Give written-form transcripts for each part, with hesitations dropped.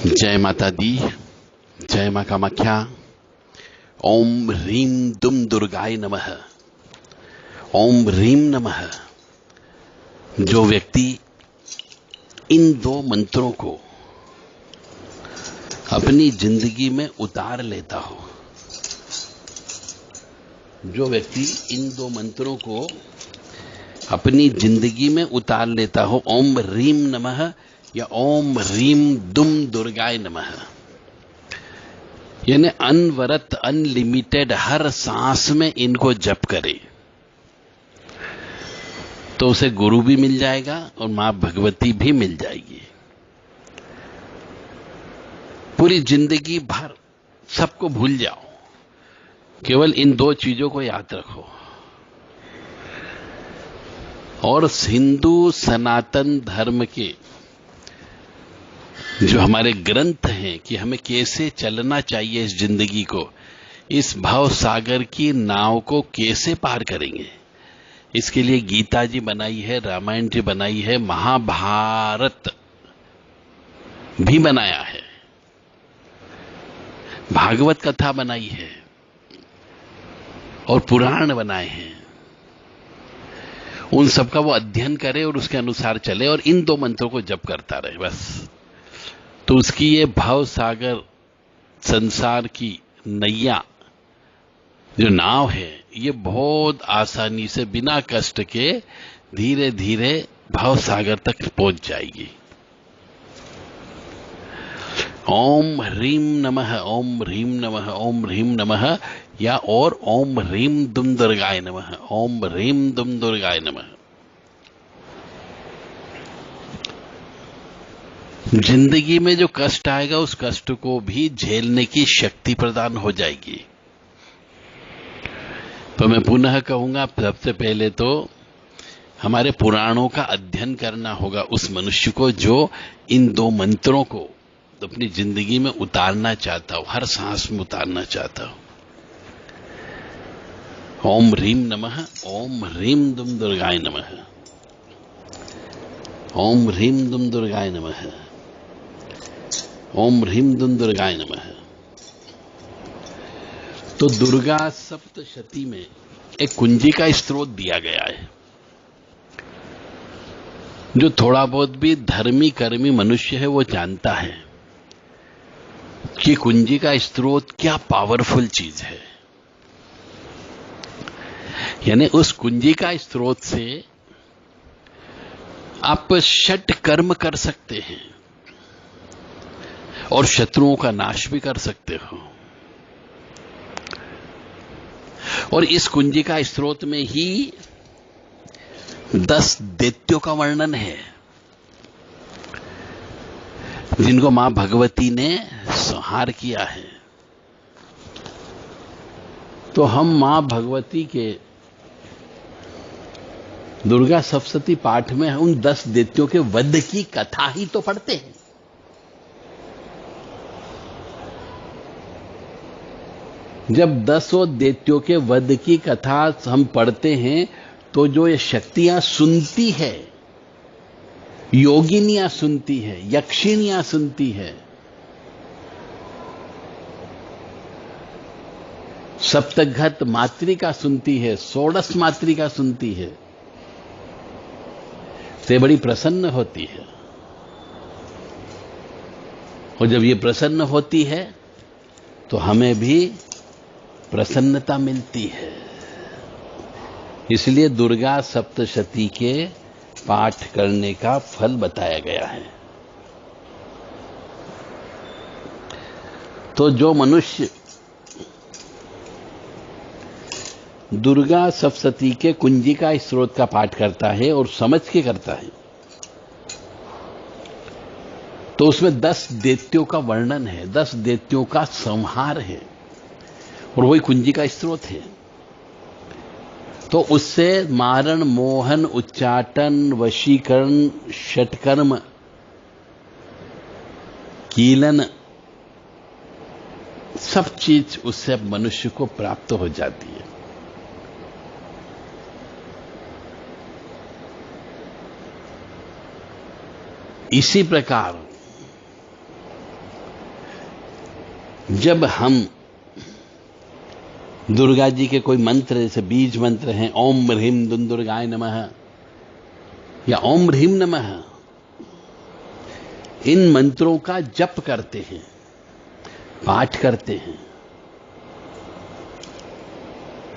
जय माता दी, जय मां कामाख्या। ओम ह्रीं दुम दुर्गाय नमः। ओम ह्रीं नमः। जो व्यक्ति इन दो मंत्रों को अपनी जिंदगी में उतार लेता हो, जो व्यक्ति इन दो मंत्रों को अपनी जिंदगी में उतार लेता हो, ओम ह्रीं नमः या ओम ह्रीं दुम दुर्गाय नमः, यानी अनवरत अनलिमिटेड हर सांस में इनको जप करे, तो उसे गुरु भी मिल जाएगा और मां भगवती भी मिल जाएगी। पूरी जिंदगी भर सबको भूल जाओ, केवल इन दो चीजों को याद रखो। और हिंदू सनातन धर्म के जो हमारे ग्रंथ हैं कि हमें कैसे चलना चाहिए इस जिंदगी को, इस भाव सागर की नाव को कैसे पार करेंगे, इसके लिए गीता जी बनाई है, रामायण जी बनाई है, महाभारत भी बनाया है, भागवत कथा बनाई है और पुराण बनाए हैं। उन सबका वो अध्ययन करे और उसके अनुसार चले और इन दो मंत्रों को जप करता रहे बस। तो उसकी ये भाव सागर संसार की नैया जो नाव है, ये बहुत आसानी से बिना कष्ट के धीरे धीरे भाव सागर तक पहुंच जाएगी। ओम ह्रीं नमः, ओम ह्रीं नमः, ओम ह्रीं नमः या और ओम ह्रीं दुम दुर्गाय नमः, ओम ह्रीं दुम दुर्गाय नमः। जिंदगी में जो कष्ट आएगा उस कष्ट को भी झेलने की शक्ति प्रदान हो जाएगी। तो मैं पुनः कहूंगा, सबसे पहले तो हमारे पुराणों का अध्ययन करना होगा उस मनुष्य को जो इन दो मंत्रों को अपनी जिंदगी में उतारना चाहता हो, हर सांस में उतारना चाहता हो। ओम ह्रीं नमः, ओम ह्रीं दुम दुर्गाय नमः, ओम ह्रीं दुम दुर्गाय नमः, ओम ह्रीं दुम दुर्गाय नमः। तो दुर्गा सप्तशती में एक कुंजी का स्त्रोत दिया गया है। जो थोड़ा बहुत भी धर्मी कर्मी मनुष्य है वो जानता है कि कुंजी का स्त्रोत क्या पावरफुल चीज है। यानी उस कुंजी का स्त्रोत से आप षट कर्म कर सकते हैं और शत्रुओं का नाश भी कर सकते हो। और इस कुंजी का स्त्रोत में ही 10 दैत्यों का वर्णन है जिनको मां भगवती ने संहार किया है। तो हम मां भगवती के दुर्गा सप्तशती पाठ में उन 10 दैत्यों के वध की कथा ही तो पढ़ते हैं। जब 10 दैत्यों के वध की कथा हम पढ़ते हैं तो जो ये शक्तियां सुनती है, योगिनियां सुनती है, यक्षिणियां सुनती है, सप्तघत मातृका सुनती है, षोडश मातृका सुनती है, से बड़ी प्रसन्न होती है। और जब ये प्रसन्न होती है तो हमें भी प्रसन्नता मिलती है। इसलिए दुर्गा सप्तशती के पाठ करने का फल बताया गया है। तो जो मनुष्य दुर्गा सप्तशती के कुंजी का स्त्रोत का पाठ करता है और समझ के करता है, तो उसमें 10 दैत्यों का वर्णन है, 10 दैत्यों का संहार है और वही कुंजी का स्त्रोत है। तो उससे मारण, मोहन, उच्चाटन, वशीकरण, षटकर्म, कीलन, सब चीज उससे मनुष्य को प्राप्त हो जाती है। इसी प्रकार जब हम दुर्गा जी के कोई मंत्र, जैसे बीज मंत्र हैं, ओम ह्रीम दुम दुर्गाय नमः या ओम ह्रीम नमः, इन मंत्रों का जप करते हैं, पाठ करते हैं,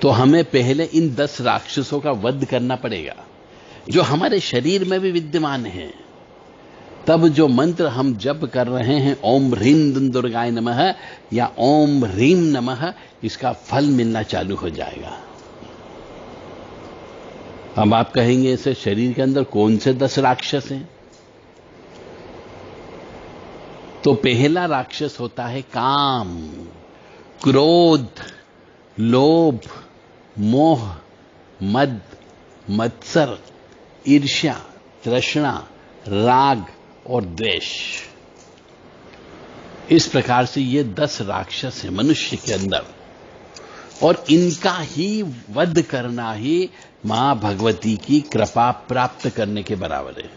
तो हमें पहले इन 10 राक्षसों का वध करना पड़ेगा जो हमारे शरीर में भी विद्यमान है। तब जो मंत्र हम जप कर रहे हैं, ओम ह्रीम दुम दुर्गाय नमः या ओम ह्रीम नमः, इसका फल मिलना चालू हो जाएगा। अब आप कहेंगे इसे शरीर के अंदर कौन से 10 राक्षस हैं? तो पहला राक्षस होता है काम, क्रोध, लोभ, मोह, मद, मत्सर, ईर्ष्या, तृष्णा, राग और द्वेष। इस प्रकार से ये 10 राक्षस हैं मनुष्य के अंदर, और इनका ही वध करना ही मां भगवती की कृपा प्राप्त करने के बराबर है।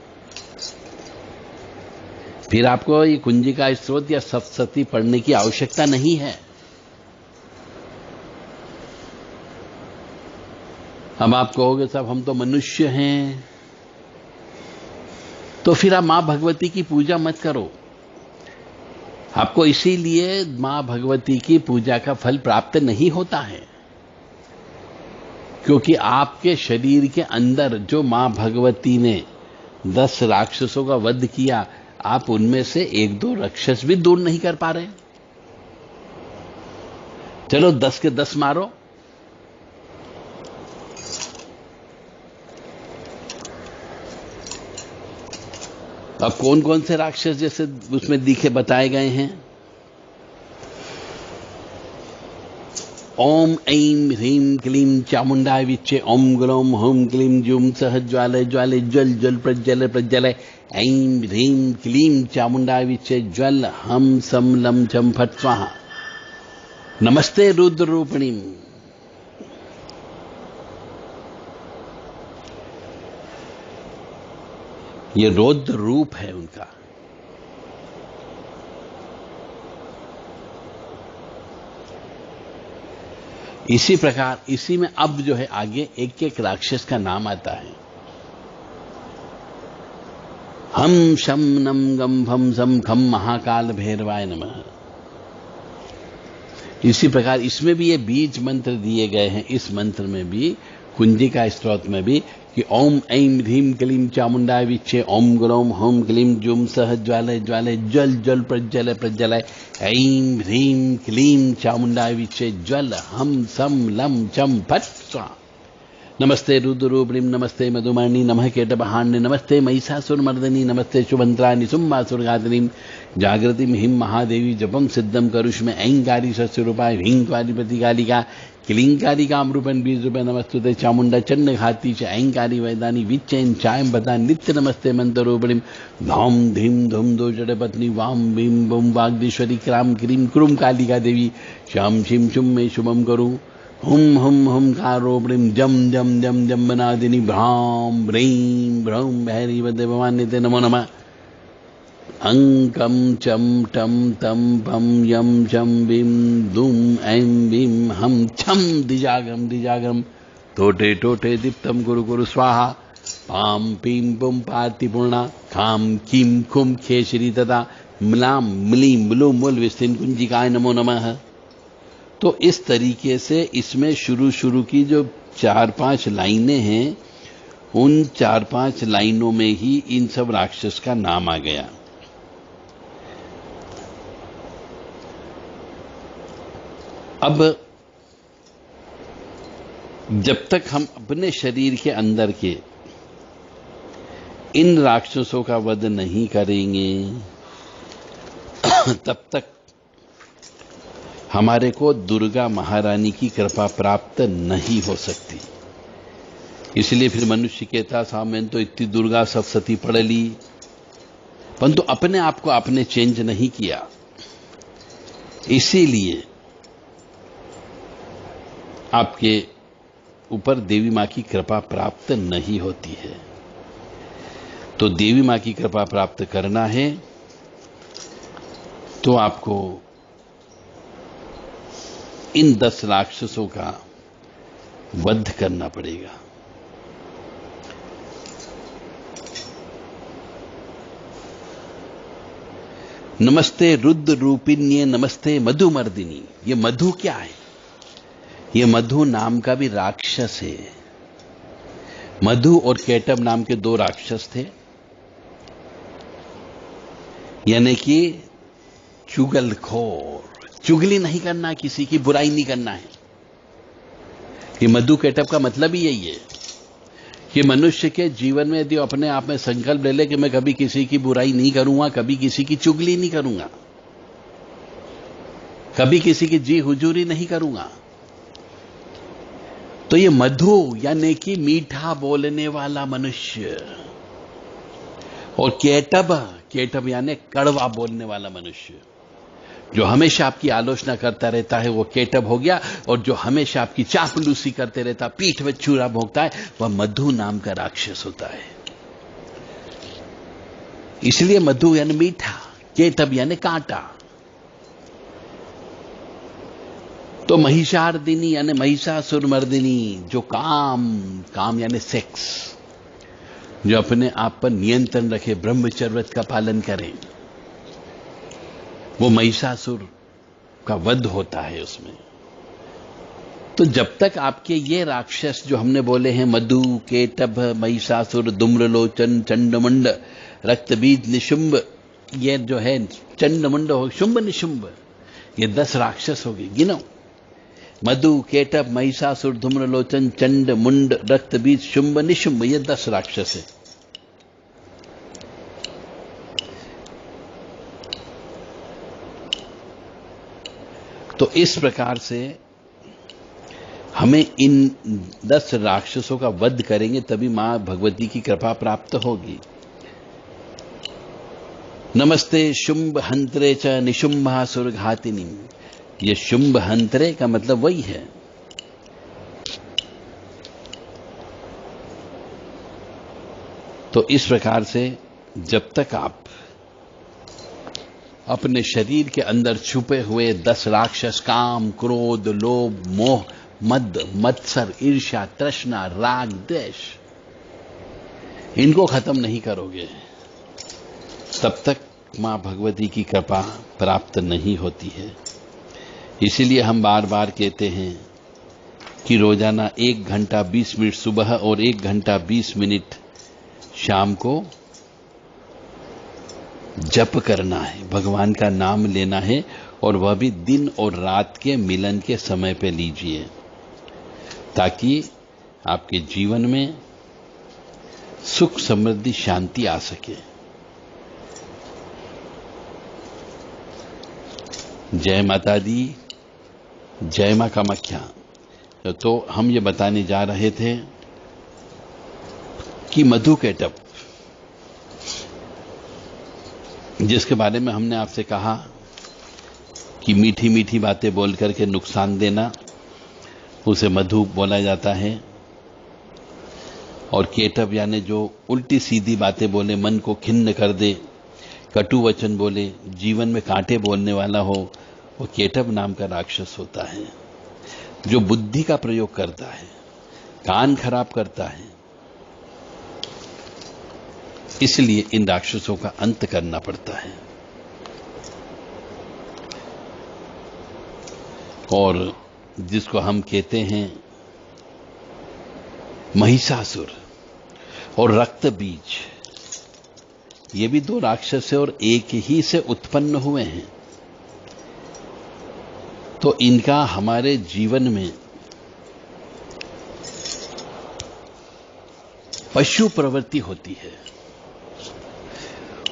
फिर आपको ये कुंजिका स्त्रोत या सप्तशती पढ़ने की आवश्यकता नहीं है। अब आप कहोगे साहब हम तो मनुष्य हैं, तो फिर आप मां भगवती की पूजा मत करो। आपको इसीलिए मां भगवती की पूजा का फल प्राप्त नहीं होता है, क्योंकि आपके शरीर के अंदर जो मां भगवती ने 10 राक्षसों का वध किया, आप उनमें से 1-2 राक्षस भी दूर नहीं कर पा रहे। चलो 10 के 10 मारो, अब कौन कौन से राक्षस जैसे उसमें दिखे बताए गए हैं? ओम ऐं ह्रीं क्लीं चामुंडाय विच्चे ओम ग्लौं हूं क्लीं जूं सह ज्वालय ज्वालय ज्वल ज्वल प्रज्वल प्रज्वलय ऐं ह्रीं क्लीं चामुंडाय विच्चे ज्वल हम सम लं चं फट् स्वाहा। नमस्ते रुद्र रूपिणी। ये रौद्र रूप है उनका। इसी प्रकार इसी में अब जो है आगे एक एक राक्षस का नाम आता है। हम शम नम गम भम सम खम महाकाल भैरवाय नमः। इसी प्रकार इसमें भी ये बीज मंत्र दिए गए हैं। इस मंत्र में भी, कुंजिका स्तोत्र में भी, कि ओम ऐं ह्रीं क्लीं चामुंडाय विच्चे ओम ग्लौं हूं क्लीं जूं सह ज्वालय ज्वालय ज्वल ज्वल प्रज्वलय प्रज्वलय ऐं ह्रीं क्लीं चामुंडाय विच्चे ज्वल हम सम लं चं फट् स्वाहा। नमस्ते रुद्ररूपिणी, नमस्ते मधुमर्णी, नमः केटभाण्य, नमस्ते महिषासुरमर्दिनी, नमस्ते शुभंत्राणि शुम्भासुरघातिनी, जागृतिं हिं महादेवी, जपम सिद्धम करुष्म ऐंकारी सस्यरूपाय ह्रींकारी प्रतिकालिका क्लींकारिकां रूपन बीज रूपे नमस्तुते चामुंडा चंड घाती च ऐंकारी वैदानी विच्चैन चायं बता नित्य नमस्ते मंत्ररूपिणी धौम धीम धूम दो जड़पत्नी वाम भीम बुम वाग्देश्वरी क्राम क्रीम क्रूम कालिका देवी श्याम शिम शुम में शुभम करूं हुम हुम हुम कारोपणिम जम जम जम जम्बनादिनी भ्राम ब्रीं भ्रौं भैरी देवमान्यते नमो नमः। अंकम चम टम तम पम यम चम विम दुम ऐं विम हम छम दिजागम दिजागम टोटे टोटे दीप्तम गुरु गुरु स्वाहा पाम पीम पुम पार्तिपूर्णा खाम कीम खुम खेशरी तथा मलाम मलीम मलू मूल विस्तीर्ण कुंजिकाय नमो नमः। तो इस तरीके से इसमें शुरू की जो 4-5 लाइनें हैं, उन 4-5 लाइनों में ही इन सब राक्षस का नाम आ गया। अब जब तक हम अपने शरीर के अंदर के इन राक्षसों का वध नहीं करेंगे, तब तक हमारे को दुर्गा महारानी की कृपा प्राप्त नहीं हो सकती। इसलिए फिर मनुष्य कहता साहब मैंने तो इतनी दुर्गा सप्तशती पढ़ ली, परंतु अपने आप को आपने चेंज नहीं किया, इसीलिए आपके ऊपर देवी मां की कृपा प्राप्त नहीं होती है। तो देवी मां की कृपा प्राप्त करना है तो आपको इन 10 राक्षसों का वध करना पड़ेगा। नमस्ते रुद्र रूपिण्ये नमस्ते मधुमर्दिनी। ये मधु क्या है? ये मधु नाम का भी राक्षस है। मधु और केटव नाम के 2 राक्षस थे, यानी कि चुगलखोर। चुगली नहीं करना, किसी की बुराई नहीं करना है। ये मधु केटव का मतलब ही यही है कि मनुष्य के जीवन में यदि अपने आप में संकल्प ले ले कि मैं कभी किसी की बुराई नहीं करूंगा, कभी किसी की चुगली नहीं करूंगा, कभी किसी की जी हुजूरी नहीं करूंगा, तो ये मधु यानी कि मीठा बोलने वाला मनुष्य, और केटव यानी कड़वा बोलने वाला मनुष्य, जो हमेशा आपकी आलोचना करता रहता है वो केटव हो गया, और जो हमेशा आपकी चापलूसी करते रहता, पीठ में छुरा भोंकता है, वह मधु नाम का राक्षस होता है। इसलिए मधु यानी मीठा, केटव यानी कांटा। तो महिषार्दिनी यानी महिषासुरमर्दिनी, जो काम यानी सेक्स, जो अपने आप पर नियंत्रण रखे, ब्रह्मचर्य व्रत का पालन करे, वो महिषासुर का वध होता है उसमें। तो जब तक आपके ये राक्षस जो हमने बोले हैं, मधु, केटभ, महिषासुर, धूम्रलोचन, चंडमुंड, रक्तबीज, निशुंभ, ये जो है चंडमुंड हो, शुंभ निशुंभ, ये 10 राक्षस हो गए। गिनो, मधु, केटभ, महिषासुर, धूम्रलोचन, चंड, मुंड, रक्तबीज, शुंभ निशुंभ, ये 10 राक्षस है। तो इस प्रकार से हमें इन 10 राक्षसों का वध करेंगे, तभी मां भगवती की कृपा प्राप्त होगी। नमस्ते शुंभ हंत्रे च निशुंभासुर घातिनी। ये शुंभ हंत्रे का मतलब वही है। तो इस प्रकार से जब तक आप अपने शरीर के अंदर छुपे हुए 10 राक्षस, काम, क्रोध, लोभ, मोह, मद, मत्सर, ईर्ष्या, तृष्णा, राग, द्वेष, इनको खत्म नहीं करोगे, तब तक मां भगवती की कृपा प्राप्त नहीं होती है। इसीलिए हम बार बार कहते हैं कि रोजाना 1 घंटा 20 मिनट सुबह और 1 घंटा 20 मिनट शाम को जप करना है, भगवान का नाम लेना है, और वह भी दिन और रात के मिलन के समय पे लीजिए, ताकि आपके जीवन में सुख, समृद्धि, शांति आ सके। जय माता दी, जय मां कामाख्या। तो हम ये बताने जा रहे थे कि मधु केटभ, जिसके बारे में हमने आपसे कहा कि मीठी मीठी बातें बोल करके नुकसान देना, उसे मधु बोला जाता है। और केटभ यानी जो उल्टी सीधी बातें बोले, मन को खिन्न कर दे, कटु वचन बोले, जीवन में कांटे बोलने वाला हो, वो केटभ नाम का राक्षस होता है। जो बुद्धि का प्रयोग करता है, कान खराब करता है, इसलिए इन राक्षसों का अंत करना पड़ता है। और जिसको हम कहते हैं महिषासुर और रक्तबीज, ये भी 2 राक्षस है और एक ही से उत्पन्न हुए हैं। तो इनका हमारे जीवन में पशु प्रवृत्ति होती है,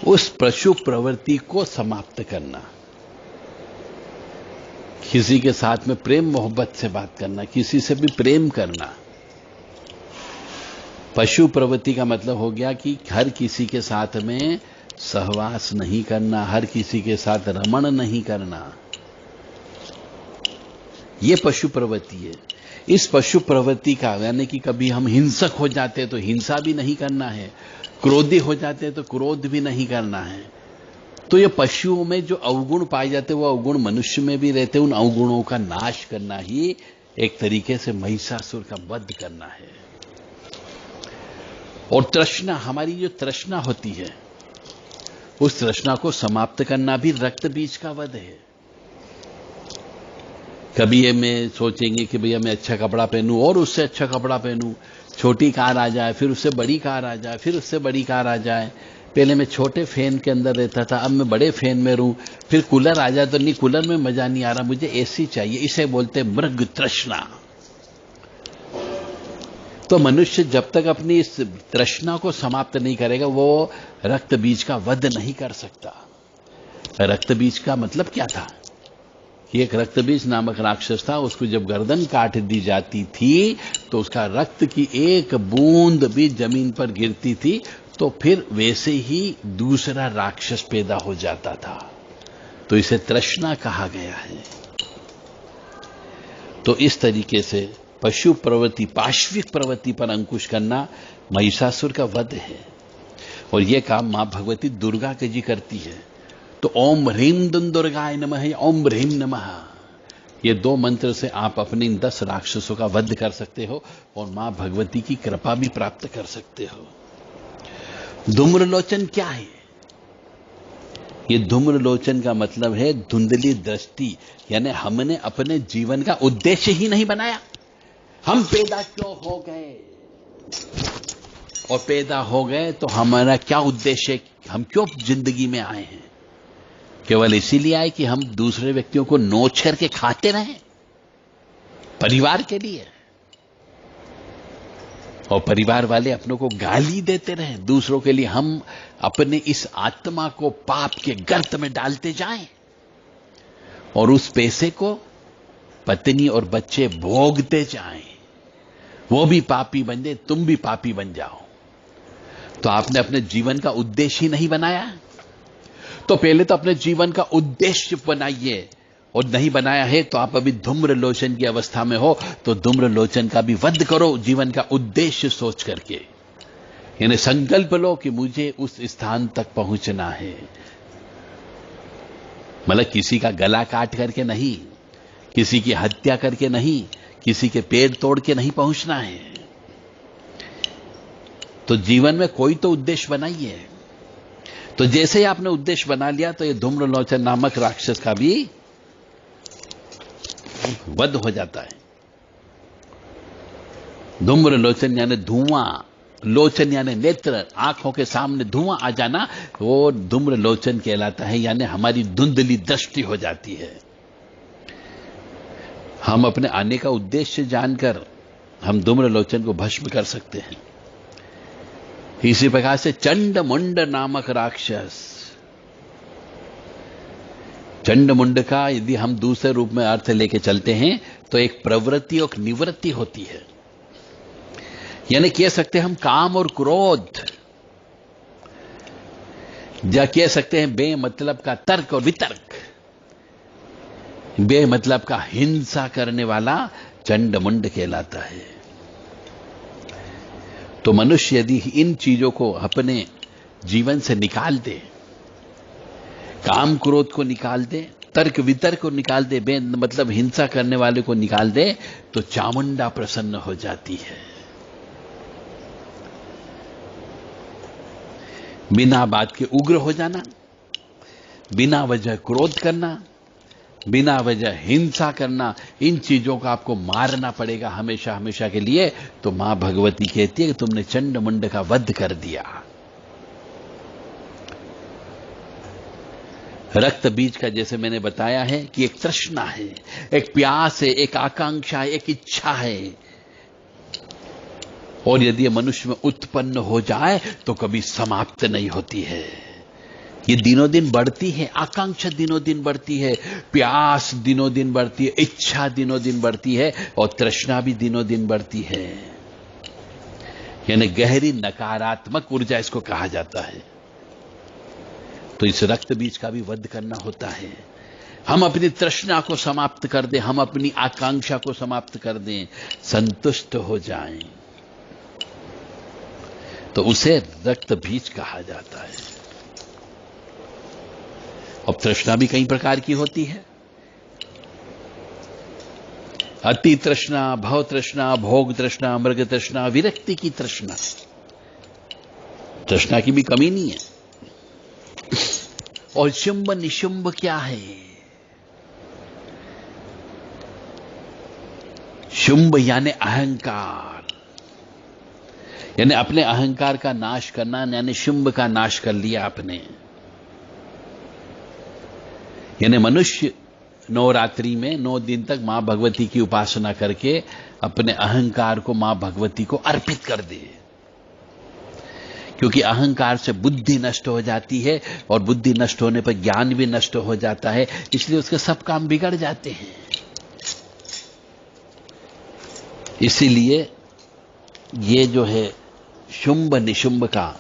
उस पशु प्रवृत्ति को समाप्त करना, किसी के साथ में प्रेम मोहब्बत से बात करना, किसी से भी प्रेम करना। पशु प्रवृत्ति का मतलब हो गया कि हर किसी के साथ में सहवास नहीं करना, हर किसी के साथ रमण नहीं करना, ये पशु प्रवृत्ति है। इस पशु प्रवृत्ति का यानी कि कभी हम हिंसक हो जाते हैं तो हिंसा भी नहीं करना है, क्रोधी हो जाते हैं तो क्रोध भी नहीं करना है, तो ये पशुओं में जो अवगुण पाए जाते हैं वो अवगुण मनुष्य में भी रहते हैं। उन अवगुणों का नाश करना ही एक तरीके से महिषासुर का वध करना है। और तृष्णा, हमारी जो तृष्णा होती है उस तृष्णा को समाप्त करना भी रक्त बीज का वध है। कभी ये मैं सोचेंगे कि भैया मैं अच्छा कपड़ा पहनूं और उससे अच्छा कपड़ा पहनूं, छोटी कार आ जाए, फिर उससे बड़ी कार आ जाए, फिर उससे बड़ी कार आ जाए। पहले मैं छोटे फैन के अंदर रहता था, अब मैं बड़े फैन में रहूं, फिर कूलर आ जाए तो नहीं, कूलर में मजा नहीं आ रहा, मुझे एसी चाहिए। इसे बोलते हैं मृग तृष्णा। तो मनुष्य जब तक अपनी इस तृष्णा को समाप्त नहीं करेगा वो रक्त बीज का वध नहीं कर सकता। रक्त बीज का मतलब क्या था कि एक रक्त बीज नामक राक्षस था, उसको जब गर्दन काट दी जाती थी तो उसका रक्त की एक बूंद भी जमीन पर गिरती थी तो फिर वैसे ही दूसरा राक्षस पैदा हो जाता था। तो इसे तृष्णा कहा गया है। तो इस तरीके से पशु प्रवृत्ति, पाश्विक प्रवृत्ति पर अंकुश करना महिषासुर का वध है। और यह काम मां भगवती दुर्गा के जी करती है। तो ओम ह्रीम दुर्गाय नमः, ओम ह्रीम नमः, ये 2 मंत्र से आप अपने इन 10 राक्षसों का वध कर सकते हो और मां भगवती की कृपा भी प्राप्त कर सकते हो। धूम्रलोचन क्या है? ये धूम्रलोचन का मतलब है धुंधली दृष्टि, यानी हमने अपने जीवन का उद्देश्य ही नहीं बनाया। हम पैदा क्यों हो गए, और पैदा हो गए तो हमारा क्या उद्देश्य, हम क्यों जिंदगी में आए हैं? केवल इसीलिए आए कि हम दूसरे व्यक्तियों को नोच करके खाते रहें, परिवार के लिए, और परिवार वाले अपनों को गाली देते रहें दूसरों के लिए। हम अपने इस आत्मा को पाप के गर्त में डालते जाएं और उस पैसे को पत्नी और बच्चे भोगते जाएं। वो भी पापी बन जाए, तुम भी पापी बन जाओ। तो आपने अपने जीवन का उद्देश्य ही नहीं बनाया। तो पहले तो अपने जीवन का उद्देश्य बनाइए, और नहीं बनाया है तो आप अभी धूम्रलोचन की अवस्था में हो, तो धूम्रलोचन का भी वध करो जीवन का उद्देश्य सोच करके। यानी संकल्प लो कि मुझे उस स्थान तक पहुंचना है। मतलब किसी का गला काट करके नहीं, किसी की हत्या करके नहीं, किसी के पैर तोड़ के नहीं पहुंचना है। तो जीवन में कोई तो उद्देश्य बनाइए। तो जैसे ही आपने उद्देश्य बना लिया तो ये धूम्रलोचन नामक राक्षस का भी वध हो जाता है। धूम्रलोचन यानी धुआं, लोचन यानी नेत्र, आंखों के सामने धुआं आ जाना, वो धूम्रलोचन कहलाता है। यानी हमारी धुंधली दृष्टि हो जाती है। हम अपने आने का उद्देश्य जानकर हम धूम्रलोचन को भस्म कर सकते हैं। इसी प्रकार से चंडमुंड नामक राक्षस, चंडमुंड का यदि हम दूसरे रूप में अर्थ लेके चलते हैं तो एक प्रवृत्ति और निवृत्ति होती है। यानी कह सकते हैं हम काम और क्रोध, या कह सकते हैं बेमतलब का तर्क और वितर्क, बेमतलब का हिंसा करने वाला चंडमुंड कहलाता है। तो मनुष्य यदि इन चीजों को अपने जीवन से निकाल दे, काम क्रोध को निकाल दे, तर्क वितर्क को निकाल दे, मतलब हिंसा करने वाले को निकाल दे, तो चामुंडा प्रसन्न हो जाती है। बिना बात के उग्र हो जाना, बिना वजह क्रोध करना, बिना वजह हिंसा करना, इन चीजों का आपको मारना पड़ेगा हमेशा हमेशा के लिए। तो मां भगवती कहती है कि तुमने चंडमुंड का वध कर दिया। रक्त बीज का जैसे मैंने बताया है कि एक तृष्णा है, एक प्यास है, एक आकांक्षा है, एक इच्छा है, और यदि ये मनुष्य में उत्पन्न हो जाए तो कभी समाप्त नहीं होती है। ये दिनों दिन बढ़ती है, आकांक्षा दिनों दिन बढ़ती है, प्यास दिनों दिन बढ़ती है, इच्छा दिनों दिन बढ़ती है, और तृष्णा भी दिनों दिन बढ़ती है। यानी गहरी नकारात्मक ऊर्जा इसको कहा जाता है। तो इस रक्त बीज का भी वध करना होता है। हम अपनी तृष्णा को समाप्त कर दें, हम अपनी आकांक्षा को समाप्त कर दें, संतुष्ट हो जाएं, तो उसे रक्त बीज कहा जाता है। अब तृष्णा भी कई प्रकार की होती है। अति तृष्णा, भव तृष्णा, भोग तृष्णा, मृग तृष्णा, विरक्ति की तृष्णा। तृष्णा की भी कमी नहीं है। और शुंभ निशुंभ क्या है? शुंभ यानी अहंकार, यानी अपने अहंकार का नाश करना, यानी शुंभ का नाश कर लिया आपने। यानी मनुष्य नवरात्रि में 9 दिन तक मां भगवती की उपासना करके अपने अहंकार को मां भगवती को अर्पित कर दे। क्योंकि अहंकार से बुद्धि नष्ट हो जाती है और बुद्धि नष्ट होने पर ज्ञान भी नष्ट हो जाता है, इसलिए उसके सब काम बिगड़ जाते हैं। इसीलिए ये जो है शुंभ निशुंभ का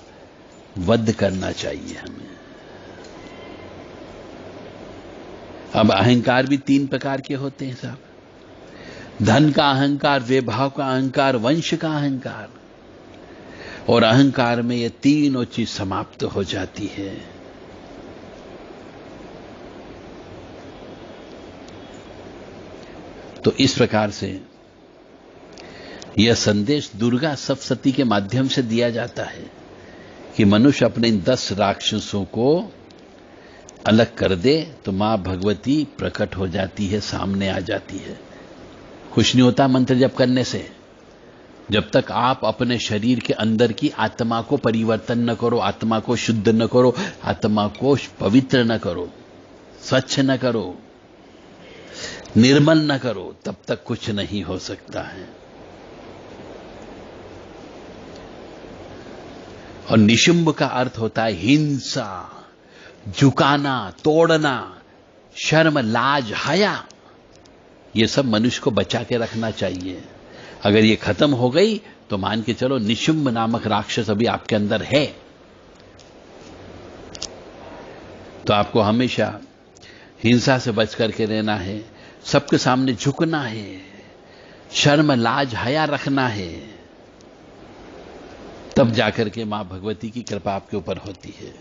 वध करना चाहिए हमें। अब अहंकार भी 3 प्रकार के होते हैं साहब। धन का अहंकार, वैभव का अहंकार, वंश का अहंकार। और अहंकार में ये तीनों चीज समाप्त हो जाती है। तो इस प्रकार से यह संदेश दुर्गा सप्तशती के माध्यम से दिया जाता है कि मनुष्य अपने 10 राक्षसों को अलग कर दे तो मां भगवती प्रकट हो जाती है, सामने आ जाती है। कुछ नहीं होता मंत्र जप करने से। जब तक आप अपने शरीर के अंदर की आत्मा को परिवर्तन न करो, आत्मा को शुद्ध न करो, आत्मा को पवित्र न करो, स्वच्छ न करो, निर्मल न करो, तब तक कुछ नहीं हो सकता है। और निशुंभ का अर्थ होता है हिंसा, झुकाना, तोड़ना, शर्म, लाज, हया। ये सब मनुष्य को बचा के रखना चाहिए। अगर ये खत्म हो गई तो मान के चलो निशुंभ नामक राक्षस अभी आपके अंदर है। तो आपको हमेशा हिंसा से बच करके रहना है, सबके सामने झुकना है, शर्म, लाज, हया रखना है। तब जाकर के मां भगवती की कृपा आपके ऊपर होती है।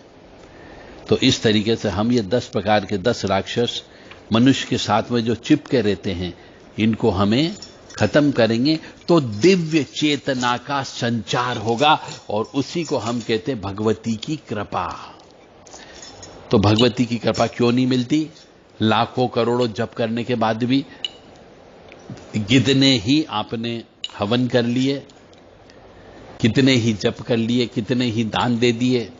तो इस तरीके से हम ये 10 प्रकार के 10 राक्षस मनुष्य के साथ में जो चिपके रहते हैं, इनको हमें खत्म करेंगे तो दिव्य चेतना का संचार होगा। और उसी को हम कहते हैं भगवती की कृपा। तो भगवती की कृपा क्यों नहीं मिलती? लाखों करोड़ों जप करने के बाद भी कितने ही आपने हवन कर लिए, कितने ही जप कर लिए, कितने ही दान दे दिए,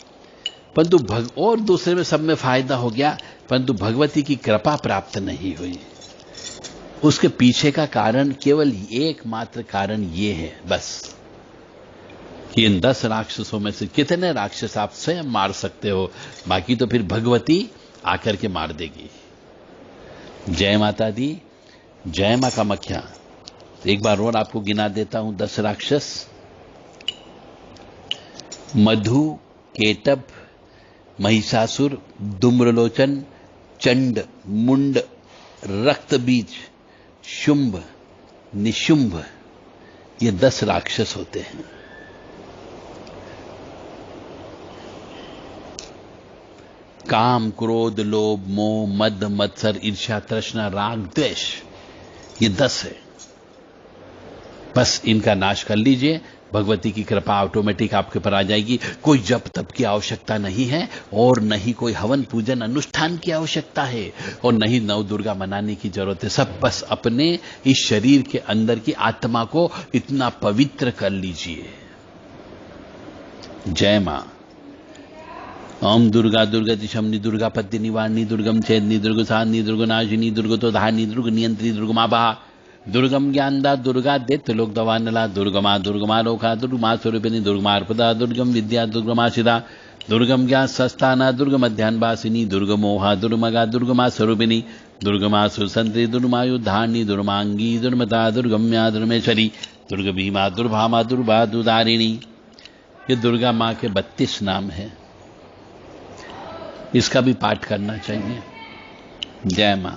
परंतु और दूसरे में सब में फायदा हो गया, परंतु भगवती की कृपा प्राप्त नहीं हुई। उसके पीछे का कारण केवल एकमात्र कारण ये है बस कि इन 10 राक्षसों में से कितने राक्षस आप स्वयं मार सकते हो, बाकी तो फिर भगवती आकर के मार देगी। जय माता दी, जय मां कामाख्या। एक बार और आपको गिना देता हूं 10 राक्षस। मधु, केटभ, महिषासुर, धूम्रलोचन, चंड, मुंड, रक्तबीज, शुंभ, निशुंभ, ये 10 राक्षस होते हैं। काम, क्रोध, लोभ, मोह, मद, मत्सर, ईर्ष्या, तृष्णा, राग, द्वेष, ये 10 है। बस इनका नाश कर लीजिए, भगवती की कृपा ऑटोमेटिक आपके पर आ जाएगी। कोई जप तप की आवश्यकता नहीं है, और नहीं कोई हवन पूजन अनुष्ठान की आवश्यकता है, और नहीं नव दुर्गा मनाने की जरूरत है। सब बस अपने इस शरीर के अंदर की आत्मा को इतना पवित्र कर लीजिए। जय मां। ओम दुर्गा दुर्गति शमनी, दुर्गापत्ति निवारणी, दुर्गम छेदनी, दुर्गसाधनी, दुर्गनाशिनी, दुर्गतोधारणी, दुर्ग नियंत्री, दुर्गमाभा, दुर्गम ज्ञानदा, दुर्गा दैत्य लोक दवानला, दुर्गमा दुर्गमा लोका, दुर्गमा स्वरूपिणी, दुर्गमार्पदा, दुर्गम विद्या, दुर्गमाशिदा, दुर्गम ज्ञान सस्ताना, दुर्गम अध्यानवासिनी, दुर्गमोहा, दुर्गमगा, दुर्गमा स्वरूपिणी, दुर्गमा सुसंत्री, दुर्गमायुद्धारणी, दुर्मांगी, दुर्मता, दुर्गम्या, दुर्मेश्वरी, दुर्ग भीमा, दुर्भामा, दुर्भा, दुदारिणी। ये दुर्गा मां के 32 नाम है। इसका भी पाठ करना चाहिए। जय मां।